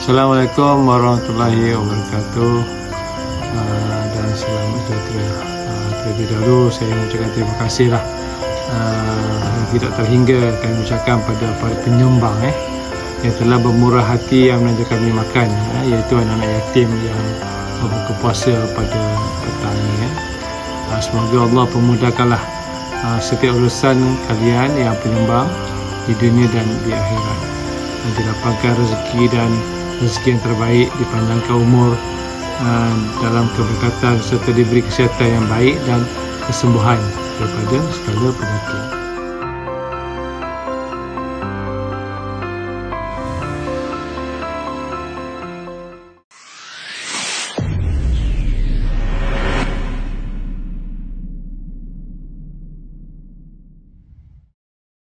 Assalamualaikum warahmatullahi wabarakatuh, dan selamat sejahtera. Terlebih dahulu saya mengucapkan terima kasihlah yang tidak terhingga kami ucapkan pada para penyumbang yang telah bermurah hati yang menanjak kami makan, iaitu anak-anak yatim yang berbuka puasa pada petang ini. Semoga Allah pemudahkanlah setiap urusan kalian yang penyumbang di dunia dan di akhirat, dan didapatkan rezeki yang terbaik, dipanjangkan umur dalam keberkatan serta diberi kesihatan yang baik dan kesembuhan daripada segala penyakit.